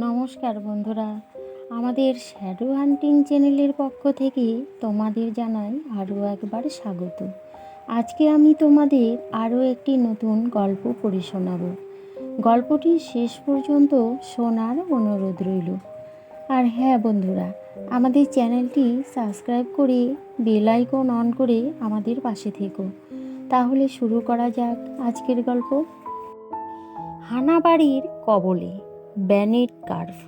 নমস্কার বন্ধুরা, আমাদের শ্যাডো হান্টিং চ্যানেলের পক্ষ থেকে তোমাদের জানাই আরও একবার স্বাগত। আজকে আমি তোমাদের আরও একটি নতুন গল্প পড়ে শোনাব। গল্পটি শেষ পর্যন্ত শোনার অনুরোধ রইল। আর হ্যাঁ বন্ধুরা, আমাদের চ্যানেলটি সাবস্ক্রাইব করে বেল আইকন অন করে আমাদের পাশে থেকো। তাহলে শুরু করা যাক আজকের গল্প। হানাবাড়ির কবলে, ব্যানেট কার্ভ।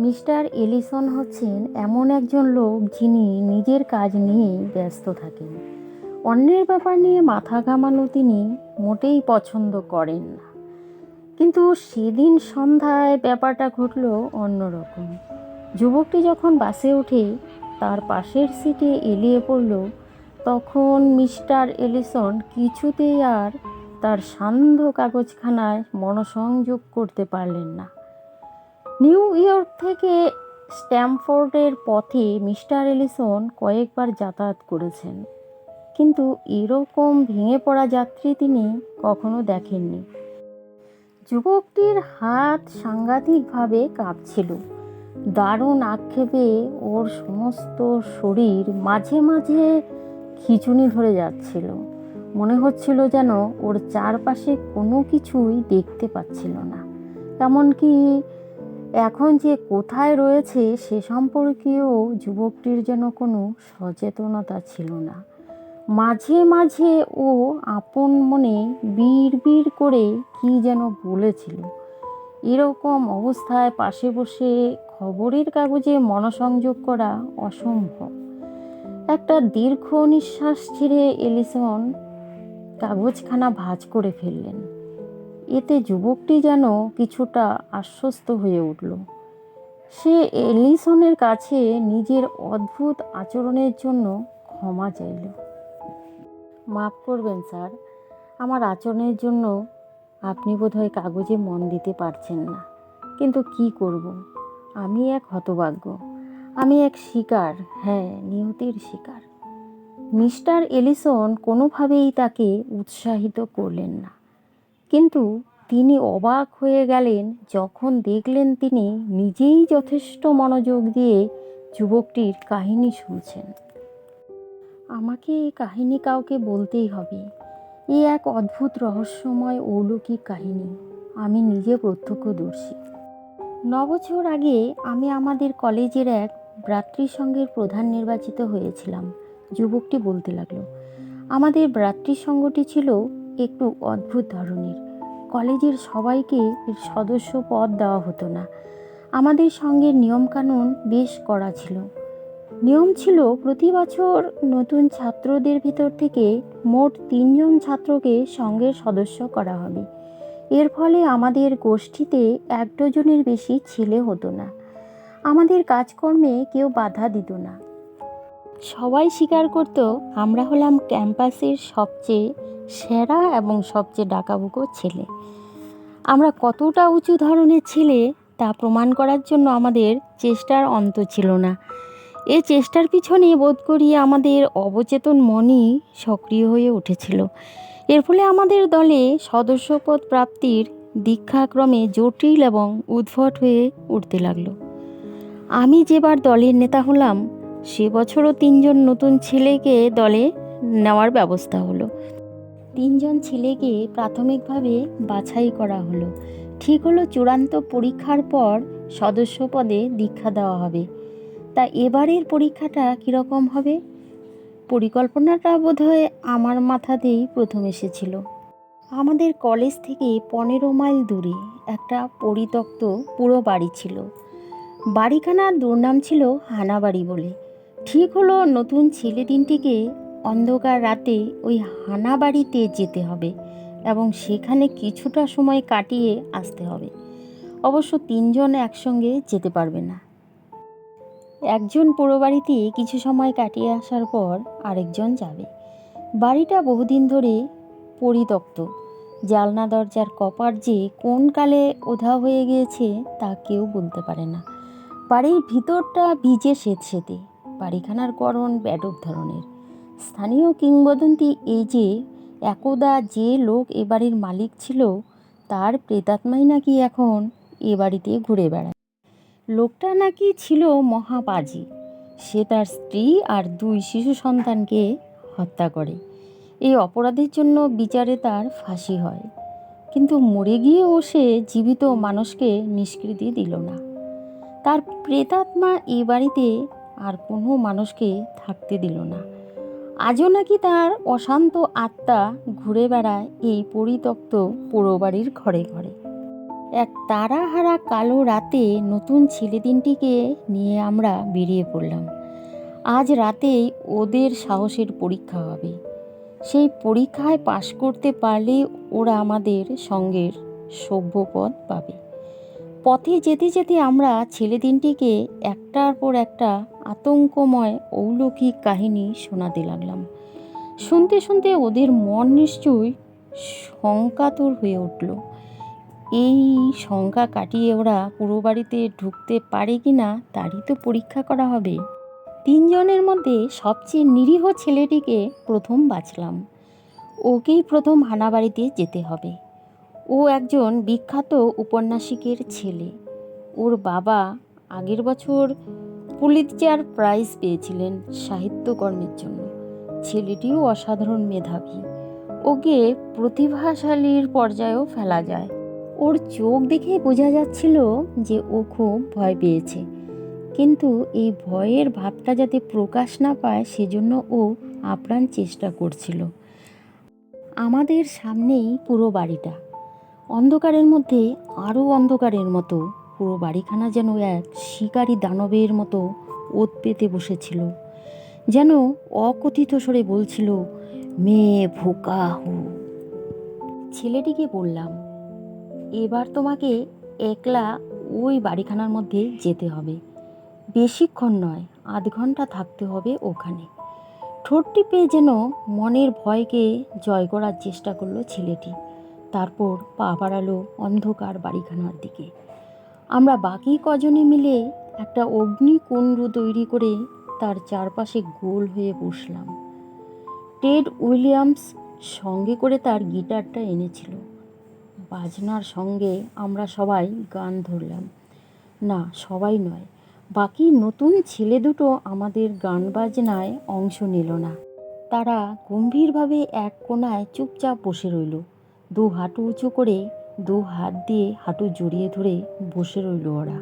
মিস্টার এলিসন হচ্ছেন এমন একজন লোক যিনি নিজের কাজ নিয়েই ব্যস্ত থাকেন। অন্যের ব্যাপার নিয়ে মাথা ঘামানো তিনি মোটেই পছন্দ করেন না। কিন্তু সেদিন সন্ধ্যায় ব্যাপারটা ঘটল অন্যরকম। যুবকটি যখন বাসে উঠে তার পাশের সিটে এলিয়ে পড়ল, তখন মিস্টার এলিসন কিছুতেই আর তার সান্ধ্য কাগজখানায় মনোসংযোগ করতে পারলেন না। নিউ ইয়র্ক থেকে স্ট্যামফোর্ডের পথে মিস্টার এলিসন কয়েকবার যাতায়াত করেছেন, কিন্তু এরকম ভেঙে পড়া যাত্রী তিনি কখনো দেখেননি। যুবকটির হাত সাংঘাতিকভাবে কাঁপছিল। দারুণ আক্ষেপে ওর সমস্ত শরীর মাঝে মাঝে খিঁচুনি ধরে যাচ্ছিল। মনে হচ্ছিল যেন ওর চারপাশে কোনো কিছুই দেখতে পাচ্ছিল না, এমনকি এখন যে কোথায় রয়েছে সে সম্পর্কেও যুবকটির যেন কোনো সচেতনতা ছিল না। মাঝে মাঝে ও আপন মনে বিড় করে কি যেন বলেছিল। এরকম অবস্থায় পাশে বসে খবরের কাগজে মনোসংযোগ করা অসম্ভব। একটা দীর্ঘ নিঃশ্বাস ছেড়ে এলিসন কাগজখানা ভাঁজ করে ফেললেন। এতে যুবকটি যেন কিছুটা আশ্বস্ত হয়ে উঠল। সে এলিসনের কাছে নিজের অদ্ভুত আচরণের জন্য ক্ষমা চাইল। মাফ করবেন স্যার, আমার আচরণের জন্য আপনি বোধহয় কাগজে মন দিতে পারছেন না, কিন্তু কি করব, আমি এক হতভাগ্য, আমি এক শিকার, হ্যাঁ নিয়তির শিকার। মিস্টার এলিসন কোনোভাবেই তাকে উৎসাহিত করলেন না, কিন্তু তিনি অবাক হয়ে গেলেন যখন দেখলেন তিনি নিজেই যথেষ্ট মনোযোগ দিয়ে যুবকটির কাহিনী শুনছেন। আমাকে এই কাহিনী কাউকে বলতেই হবে। এ এক অদ্ভুত রহস্যময় অলৌকিক কাহিনী, আমি নিজে প্রত্যক্ষদর্শী। 9 বছর আগে আমি আমাদের কলেজের এক ভ্রাতৃসংঘের প্রধান নির্বাচিত হয়েছিলাম, যুবকটি বলতে লাগলো। আমাদের ভ্রাতৃসংঘটি ছিল একটু অদ্ভুত ধরনের। কলেজের সবাইকে এর সদস্য পদ দেওয়া হতো না। আমাদের সঙ্গের নিয়মকানুন বেশ কড়া ছিল। নিয়ম ছিল প্রতি বছর নতুন ছাত্রদের ভিতর থেকে মোট 3 জন ছাত্রকে সঙ্গের সদস্য করা হবে। এর ফলে আমাদের গোষ্ঠীতে 1 ডজনের বেশি ছেলে হতো না। আমাদের কাজকর্মে কেউ বাধা দিত না। সবাই স্বীকার করত আমরা হলাম ক্যাম্পাসের সবচেয়ে সেরা এবং সবচেয়ে ডাকাবুকো ছেলে। আমরা কতটা উঁচু ধরনের ছেলে তা প্রমাণ করার জন্য আমাদের চেষ্টার অন্ত ছিল না। এ চেষ্টার পিছনে বোধ করি আমাদের অবচেতন মনই সক্রিয় হয়ে উঠেছিল। এর ফলে আমাদের দলে সদস্যপদ প্রাপ্তির দীক্ষাক্রমে জটিল এবং উদ্ভট হয়ে উঠতে লাগলো। আমি যেবার দলের নেতা হলাম সে বছরও 3 জন নতুন ছেলেকে দলে নেওয়ার ব্যবস্থা হলো। 3 জন ছেলেকে প্রাথমিকভাবে বাছাই করা হলো। ঠিক হলো চূড়ান্ত পরীক্ষার পর সদস্যপদে দীক্ষা দেওয়া হবে। তা এবারের পরীক্ষাটা কীরকম হবে? পরিকল্পনাটা বোধহয় আমার মাথাতেই প্রথম এসেছিল। আমাদের কলেজ থেকে 15 মাইল দূরে একটা পরিত্যক্ত পুরো বাড়ি ছিল। বাড়িখানার দুর্নাম ছিল হানাবাড়ি বলে। ঠিক হলো নতুন ছেলে তিনটিকে অন্ধকার রাতে ওই হানাবাড়িতে যেতে হবে এবং সেখানে কিছুটা সময় কাটিয়ে আসতে হবে। অবশ্য 3 জন একসঙ্গে যেতে পারবে না। একজন পুরো বাড়িতে কিছু সময় কাটিয়ে আসার পর আরেকজন যাবে। বাড়িটা বহুদিন ধরে পরিত্যক্ত। জানলা দরজার কপাট যে কোন কালে ওধা হয়ে গিয়েছে তা কেউ বলতে পারে না। বাড়ির ভিতরটা ভিজে সেঁতসেঁতে, বাড়িখানার গড়ন ব্যাডক ধরনের। স্থানীয় কিংবদন্তি এই যে একদা যে লোক এ বাড়ির মালিক ছিল তার প্রেতাত্মাই নাকি এখন এ বাড়িতে ঘুরে বেড়ায়। লোকটা নাকি ছিল মহাপাজি। সে তার স্ত্রী আর 2 শিশু সন্তানকে হত্যা করে। এই অপরাধের জন্য বিচারে তার ফাঁসি হয়, কিন্তু মরে গিয়েও সে জীবিত মানুষকে নিষ্কৃতি দিল না। তার প্রেতাত্মা এই বাড়িতে আর কোনো মানুষকে থাকতে দিল না। আজও নাকি তার অশান্ত আত্মা ঘুরে বেড়ায় এই পরিত্যক্ত পোড়ো বাড়ির ঘরে ঘরে। এক তারাহারা কালো রাতে নতুন ছেলে তিনটিকে নিয়ে আমরা বেরিয়ে পড়লাম। আজ রাতেই ওদের সাহসের পরীক্ষা হবে। সেই পরীক্ষায় পাশ করতে পারলে ওরা আমাদের সঙ্গের সভ্য পদ পাবে। পথে যেতে যেতে আমরা ছেলে তিনটিকে একটার পর একটা আতঙ্কময় অলৌকিক কাহিনী শোনাতে লাগলাম। শুনতে শুনতে ওদের মন নিশ্চয়ই শঙ্কাতুর হয়ে উঠল। এই শঙ্কা কাটিয়ে ওরা পুরো বাড়িতে ঢুকতে পারে কি না তারই তো পরীক্ষা করা হবে। 3 জনের মধ্যে সবচেয়ে নিরীহ ছেলেটিকে প্রথম বাছলাম। ওকেই প্রথম হানাবাড়িতে যেতে হবে। ও একজন বিখ্যাত উপন্যাসিকের ছেলে। ওর বাবা আগের বছর পুলিৎজার প্রাইজ পেয়েছিলেন সাহিত্যকর্মের জন্য। ছেলেটিও অসাধারণ মেধাবী। ওকে প্রতিভাশালীর পর্যায়েও ফেলা যায়। ওর চোখ দেখে বোঝা যাচ্ছিল যে ও খুব ভয় পেয়েছে, কিন্তু এই ভয়ের ভাবটা যাতে প্রকাশ না পায় সেজন্য ও আপ্রাণ চেষ্টা করছিল। আমাদের সামনেই পুরো বাড়িটা, অন্ধকারের মধ্যে আরও অন্ধকারের মতো। পুরো বাড়িখানা যেন এক শিকারী দানবের মতো ওত পেতে বসেছিল, যেন অকথিত স্বরে বলছিল, মেয়ে ভোকা হো। ছেলেটিকে বললাম, এবার তোমাকে একলা ওই বাড়িখানার মধ্যে যেতে হবে। বেশিক্ষণ নয়, 1/2 ঘন্টা থাকতে হবে ওখানে। ঠোঁট টিপে যেন মনের ভয়কে জয় করার চেষ্টা করলো ছেলেটি। তারপর পা বাড়ালো অন্ধকার বাড়িখানার দিকে। আমরা বাকি কজনে মিলে একটা অগ্নিকুণ্ড তৈরি করে তার চারপাশে গোল হয়ে বসলাম। টেড উইলিয়ামস সঙ্গে করে তার গিটারটা এনেছিল। বাজনার সঙ্গে আমরা সবাই গান ধরলাম। না, সবাই নয়, বাকি নতুন ছেলে দুটো আমাদের গান বাজনায় অংশ নিল না। তারা গম্ভীরভাবে এক কোণায় চুপচাপ বসে রইল। 2 হাঁটু উঁচু করে 2 হাত দিয়ে হাঁটু জড়িয়ে ধরে বসে রইল ওরা।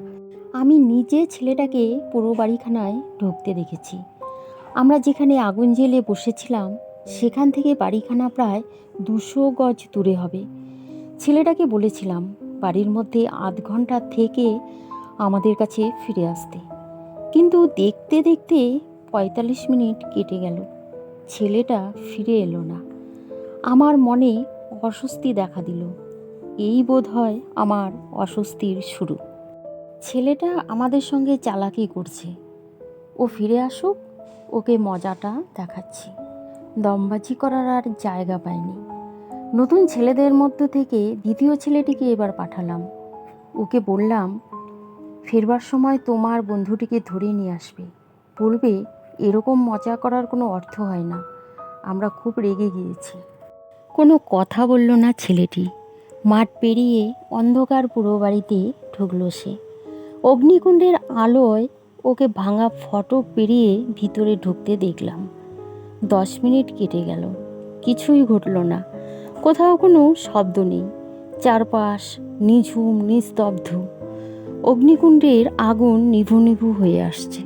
আমি নিজে ছেলেটাকে পুরো বাড়িখানায় ঢুকতে দেখেছি। আমরা যেখানে আগুন জ্বেলে বসেছিলাম সেখান থেকে বাড়িখানা প্রায় 200 গজ দূরে হবে। ছেলেটাকে বলেছিলাম বাড়ির মধ্যে 1/2 ঘন্টা থেকে আমাদের কাছে ফিরে আসতে, কিন্তু দেখতে দেখতে 45 মিনিট কেটে গেল। ছেলেটা ফিরে এলো না। আমার মনে অস্বস্তি দেখা দিল। এই বোধ হয় আমার অস্বস্তির শুরু। ছেলেটা আমাদের সঙ্গে চালাকি করছে। ও ফিরে আসুক, ওকে মজাটা দেখাচ্ছি। দমবাজি করার আর জায়গা পায়নি। নতুন ছেলেদের মধ্য থেকে দ্বিতীয় ছেলেটিকে এবার পাঠালাম। ওকে বললাম, ফেরবার সময় তোমার বন্ধুটিকে ধরে নিয়ে আসবে। বলবে এরকম মজা করার কোনো অর্থ হয় না, আমরা খুব রেগে গিয়েছি। কোনো কথা বলল না ছেলেটি। মাঠ পেরিয়ে অন্ধকার পুরো বাড়িতে ঢুকলো সে। অগ্নিকুণ্ডের আলোয় ওকে ভাঙা ফটক পেরিয়ে ভিতরে ঢুকতে দেখলাম। 10 মিনিট কেটে গেল, কিছুই ঘটল না। কোথাও কোনো শব্দ নেই। চারপাশ নিঝুম নিস্তব্ধ। অগ্নিকুণ্ডের আগুন নিভু নিভু হয়ে আসছে।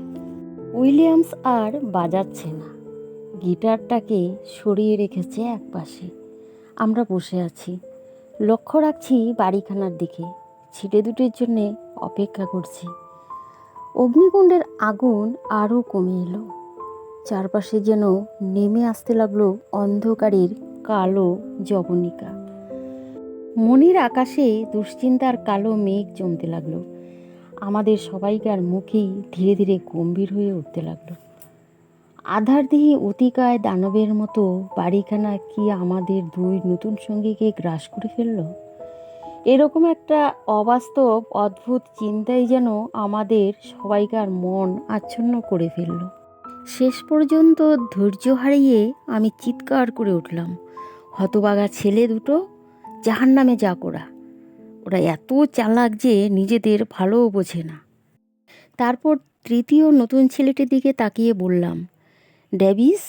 উইলিয়ামস আর বাজাচ্ছে না, গিটারটাকে সরিয়ে রেখেছে একপাশে। আমরা বসে আছি, লক্ষ্য রাখছি বাড়িখানার দিকে। ছিটে দুটের জন্যে অপেক্ষা করছি। অগ্নিকুণ্ডের আগুন আরও কমে এলো। চারপাশে যেন নেমে আসতে লাগলো অন্ধকারের কালো জবনিকা। মনির আকাশে দুশ্চিন্তার কালো মেঘ জমতে লাগলো। আমাদের সবাইকার মুখেই ধীরে ধীরে গম্ভীর হয়ে উঠতে লাগলো। আধারদেহী অতিকায় দানবের মতো বাড়িখানা কি আমাদের 2 নতুন সঙ্গীকে গ্রাস করে ফেলল? এরকম একটা অবাস্তব অদ্ভুত চিন্তাই যেন আমাদের সবাইকার মন আচ্ছন্ন করে ফেলল। শেষ পর্যন্ত ধৈর্য হারিয়ে আমি চিৎকার করে উঠলাম, হতবাগা ছেলে দুটো, জাহান্নামে যা ওরা ওরা এত চালাক যে নিজেদের ভালোও বোঝে না। তারপর তৃতীয় নতুন ছেলেটির দিকে তাকিয়ে বললাম, ডেভিস,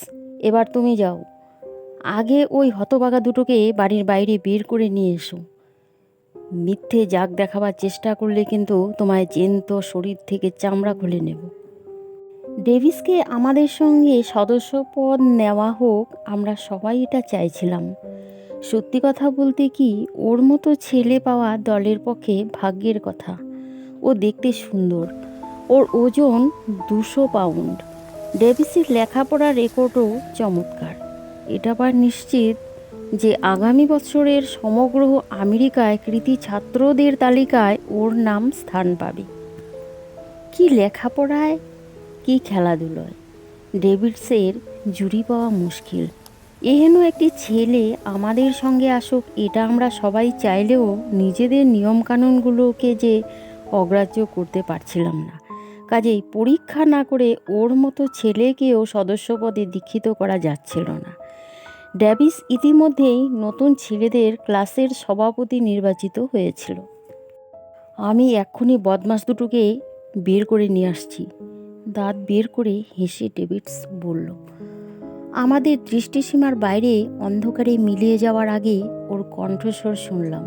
এবার তুমি যাও, আগে ওই হতভাগা দুটোকে বাড়ির বাইরে বের করে নিয়ে এসো। মিথ্যে জাগ দেখাবার চেষ্টা করলে কিন্তু তোমায় জ্যান্ত শরীর থেকে চামড়া খুলে নেব। ডেভিসকে আমাদের সঙ্গে সদস্যপদ নেওয়া হোক, আমরা সবাই এটা চাইছিলাম। সত্যি কথা বলতে কি, ওর মতো ছেলে পাওয়া দলের পক্ষে ভাগ্যের কথা। ও দেখতে সুন্দর, ওর ওজন 200 পাউন্ড। ডেভিসের লেখাপড়ার রেকর্ডও চমৎকার। এটা আবার নিশ্চিত যে আগামী বছরের সমগ্র আমেরিকায় কৃতী ছাত্রদের তালিকায় ওর নাম স্থান পাবে। কি লেখাপড়ায়, কি খেলাধুলোয়, ডেভিডসের জুড়ি পাওয়া মুশকিল। এহেন একটি ছেলে আমাদের সঙ্গে আসুক, এটা আমরা সবাই চাইলেও নিজেদের নিয়মকানুনগুলোকে যে অগ্রাহ্য করতে পারছিলাম না। কাজেই পরীক্ষা না করে ওর মতো ছেলেকেও সদস্যপদে দীক্ষিত করা যাচ্ছিল না। ডেভিস ইতিমধ্যেই নতুন ছেলেদের ক্লাসের সভাপতি নির্বাচিত হয়েছিল। আমি এক্ষুনি বদমাস দুটোকে বের করে নিয়ে আসছি, দাঁত বের করে হেসে ডেভিডস বলল। আমাদের দৃষ্টিসীমার বাইরে অন্ধকারে মিলিয়ে যাওয়ার আগে ওর কণ্ঠস্বর শুনলাম।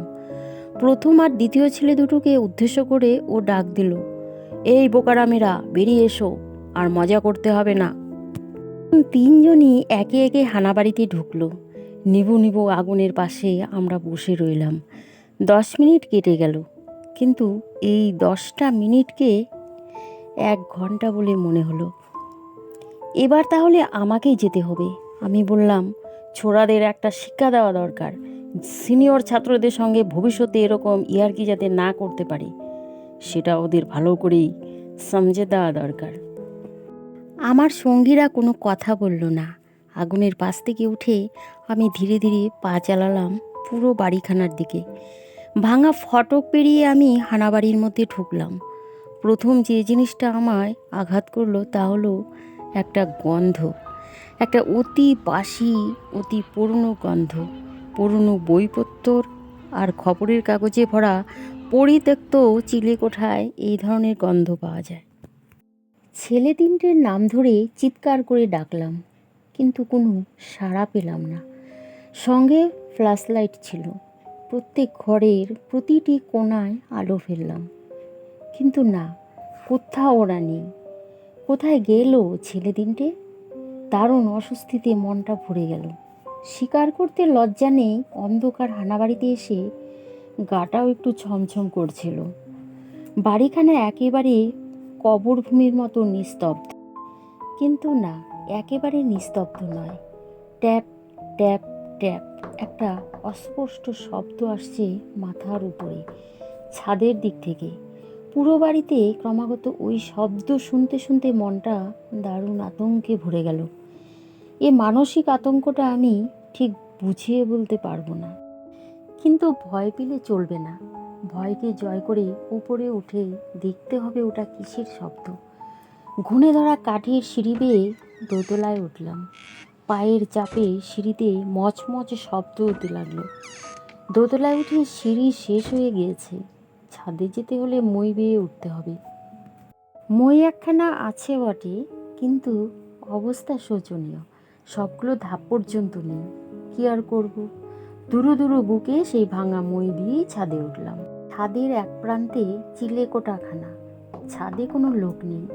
প্রথম আর দ্বিতীয় ছেলে দুটোকে উদ্দেশ্য করে ও ডাক দিল, এই বোকারামেরা, বেরিয়ে এসো, আর মজা করতে হবে না। তিনজনই একে একে হানাবাড়িতে ঢুকলো। নিবু নিবু আগুনের পাশে আমরা বসে রইলাম। 10 মিনিট কেটে গেল, কিন্তু এই 10টা মিনিটকে 1 ঘন্টা বলে মনে হলো। এবার তাহলে আমাকেই যেতে হবে, আমি বললাম। ছোড়াদের একটা শিক্ষা দেওয়া দরকার। সিনিয়র ছাত্রদের সঙ্গে ভবিষ্যতে এরকম ইয়ার্কি যাতে না করতে পারে, সেটা ওদের ভালো করেই সমঝে দেওয়া দরকার। আমার সঙ্গীরা কোনো কথা বলল না। আগুনের পাশ থেকে উঠে আমি ধীরে ধীরে পা চালালাম পুরো বাড়িখানার দিকে। ভাঙা ফটক পেরিয়ে আমি হানাবাড়ির মধ্যে ঢুকলাম। প্রথম যে জিনিসটা আমায় আঘাত করলো তা হলো একটা গন্ধ, একটা অতি বাসি, অতি পুরনো গন্ধ। পুরনো বইপত্র আর খবরের কাগজে ভরা পরিত্যক্ত চিলেকোঠায় এই ধরনের গন্ধ পাওয়া যায়। ছেলে তিনটের নাম ধরে চিৎকার করে ডাকলাম, কিন্তু কোনো সাড়া পেলাম না। সঙ্গে ফ্ল্যাশলাইট ছিল। প্রত্যেক ঘরের প্রতিটি কোণায় আলো ফেললাম, কিন্তু না, কোথাও ওরা নেই। কোথায় গেল ছেলে তিনটে? দারুণ অস্বস্তিতে মনটা ভরে গেল। স্বীকার করতে লজ্জা নেই, অন্ধকার হানাবাড়িতে এসে গাটাও একটু ছমছম করছিল। বাড়িখানা একেবারে কবরভূমির মতো নিস্তব্ধ। কিন্তু না, একেবারে নিস্তব্ধ নয়। ট্যাপ ট্যাপ ট্যাপ একটা অস্পষ্ট শব্দ আসছে মাথার উপরে, ছাদের দিক থেকে। পুরো বাড়িতে ক্রমাগত ওই শব্দ শুনতে শুনতে মনটা দারুণ আতঙ্কে ভরে গেল। এ মানসিক আতঙ্কটা আমি ঠিক বুঝিয়ে বলতে পারবো না। কিন্তু ভয় পেলে চলবে না। ভয়কে জয় করে উপরে উঠে দেখতে হবে ওটা কিসের শব্দ। ঘুণে ধরা কাঠের সিঁড়ি বেয়ে দোতলায় উঠলাম। পায়ের চাপে সিঁড়িতে মচমচ শব্দ হতে লাগলো। দোতলায় উঠে সিঁড়ি শেষ হয়ে গিয়েছে। ছাদে যেতে হলে মই বেয়ে উঠতে হবে। মই একখানা আছে বটে, কিন্তু অবস্থা শোচনীয়। সবগুলো ধাপ পর্যন্ত নেই। কি আর করব, দুরু দুরু বুকে সেই ভাঙা মই দিয়েই ছাদে উঠলাম। ছাদের এক প্রান্তে চিলেকোঠাখানা। ছাদে কোনো লোক নেই।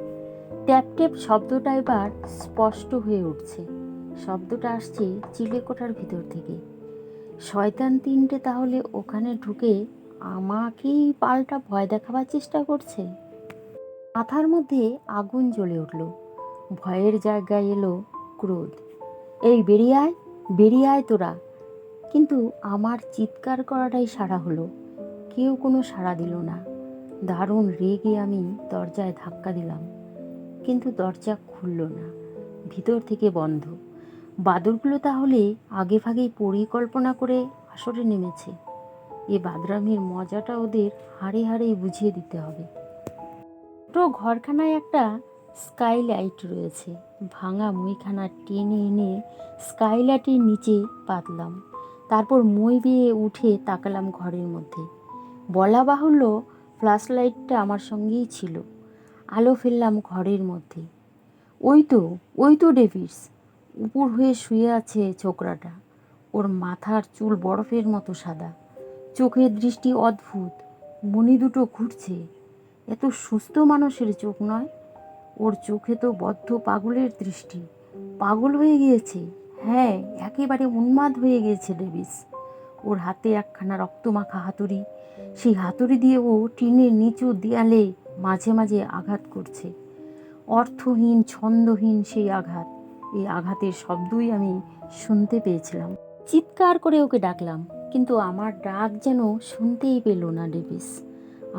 ট্যাপ ট্যাপ শব্দটা এবার স্পষ্ট হয়ে উঠছে। শব্দটা আসছে চিলেকোঠার ভিতর থেকে। শয়তান তিনটে তাহলে ওখানে ঢুকে আমাকেই পাল্টা ভয় দেখাবার চেষ্টা করছে। মাথার মধ্যে আগুন জ্বলে উঠল। ভয়ের জায়গায় এলো ক্রোধ। এই বেরিয়ে আয়, বেরিয়ে আয় তোরা। কিন্তু আমার চিৎকার করাটাই সাড়া হলো। কেউ কোনো সাড়া দিল না। দারুণ রেগে আমি দরজায় ধাক্কা দিলাম, কিন্তু দরজা খুলল না। ভিতর থেকে বন্ধ। বাদুড়গুলো তাহলে আগে ভাগেই পরিকল্পনা করে আসরে নেমেছে। এ বাদরামির মজাটা ওদের হাড়ে হাড়েই বুঝিয়ে দিতে হবে। ছোটো ঘরখানায় একটা স্কাইলাইট রয়েছে। ভাঙা মইখানা টেনে এনে স্কাইলাইটের নিচে পাতলাম। তারপর মই বেয়ে উঠে তাকালাম ঘরের মধ্যে। বলা বাহুল্য ফ্ল্যাশ লাইটটা আমার সঙ্গেই ছিল। আলো ফেললাম ঘরের মধ্যে। ওই তো ডেভিস উপর হয়ে শুয়ে আছে ছোকরাটা। ওর মাথার চুল বরফের মতো সাদা, চোখের দৃষ্টি অদ্ভুত, মণি দুটো ঘুরছে। এত সুস্থ মানুষের চোখ নয়, ওর চোখে তো বদ্ধ পাগলের দৃষ্টি। পাগল হয়ে গিয়েছে, হ্যাঁ একেবারে উন্মাদ হয়ে গিয়েছে ডেভিস। ওর হাতে একখানা রক্তমাখা হাতুড়ি, সেই হাতুড়ি দিয়ে ও টিনের নিচু দেয়ালে মাঝে মাঝে আঘাত করছে। অর্থহীন ছন্দহীন সেই আঘাত। এই আঘাতের শব্দই আমি শুনতে পেয়েছিলাম। চিৎকার করে ওকে ডাকলাম, কিন্তু আমার ডাক যেন শুনতেই পেল না ডেভিস।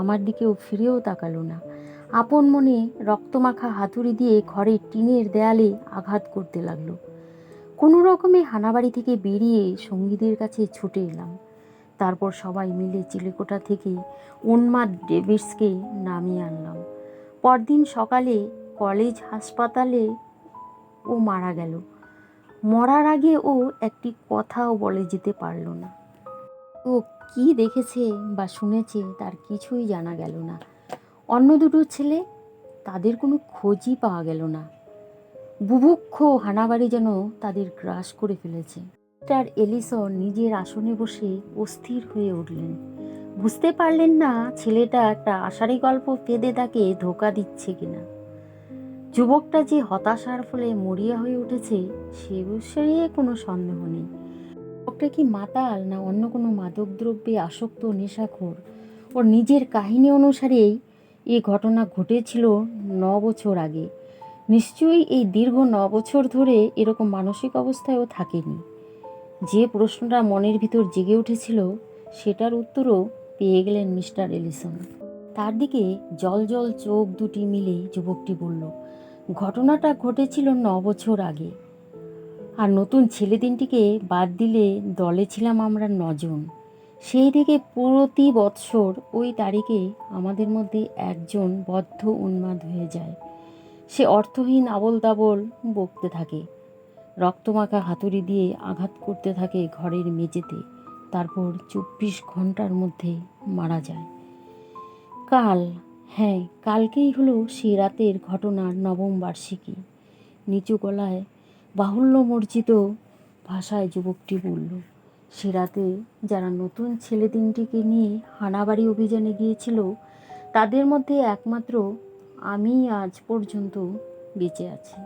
আমার দিকেও ফিরেও তাকালো না। আপন মনে রক্তমাখা হাতুড়ি দিয়ে ঘরের টিনের দেয়ালে আঘাত করতে লাগলো। কোনো রকমে হানাবাড়ি থেকে বেরিয়ে সঙ্গীদের কাছে ছুটে এলাম। তারপর সবাই মিলে চিলেকোঠা থেকে উন্মাদ ডেভিসকে নামিয়ে আনলাম। পরদিন সকালে কলেজ হাসপাতালে ও মারা গেল। মরার আগে ও একটি কথাও বলে যেতে পারল না। ও কি দেখেছে বা শুনেছে তার কিছুই জানা গেল না। অন্য দুটো ছেলে, তাদের কোনো খোঁজই পাওয়া গেল না। বুভুক্ষ হানাবাড়ি যেন তাদের গ্রাস করে ফেলেছে। মিস্টার এলিসন নিজের আসনে বসে অস্থির হয়ে উঠলেন। বুঝতে পারলেন না ছেলেটা একটা আষাঢ়ি গল্প পেদে তাকে ধোঁকা দিচ্ছে কিনা। যুবকটা যে হতাশার ফলে মরিয়া হয়ে উঠেছে সে বিষয়ে কোনো সন্দেহ নেই। যুবকটা কি মাতাল না অন্য কোনো মাদকদ্রব্যে আসক্ত নেশাখোর? ওর নিজের কাহিনী অনুসারেই এই ঘটনা ঘটেছিল 9 বছর আগে। নিশ্চয়ই এই দীর্ঘ 9 বছর ধরে এরকম মানসিক অবস্থায়ও থাকেনি। যে প্রশ্নটা মনের ভিতর জেগে উঠেছিল সেটার উত্তরও পেয়ে গেলেন মিস্টার এলিসন। তার দিকে জল চোখ দুটি মিলে যুবকটি বলল, ঘটনাটা ঘটেছিল 9 বছর আগে। আর নতুন ছেলে তিনটিকে বাদ দিলে দলে ছিলাম আমরা 9 জন। সেই থেকে প্রতি বৎসর ওই তারিখে আমাদের মধ্যে একজন বদ্ধ উন্মাদ হয়ে যায়। সে অর্থহীন আবোল তাবোল বকতে থাকে, রক্তমাখা হাতুড়ি দিয়ে আঘাত করতে থাকে ঘরের মেঝেতে, তারপর 24 ঘন্টার মধ্যে মারা যায়। কালকেই হলো সে রাতের ঘটনার 9ম বার্ষিকী। নিচু গলায় বাহুল্যমর্জিত ভাষায় যুবকটি বলল, সে রাতে যারা নতুন ছেলে তিনটিকে নিয়ে হানাবাড়ি অভিযানে গিয়েছিল তাদের মধ্যে একমাত্র আমি আজ পর্যন্ত বেঁচে আছি।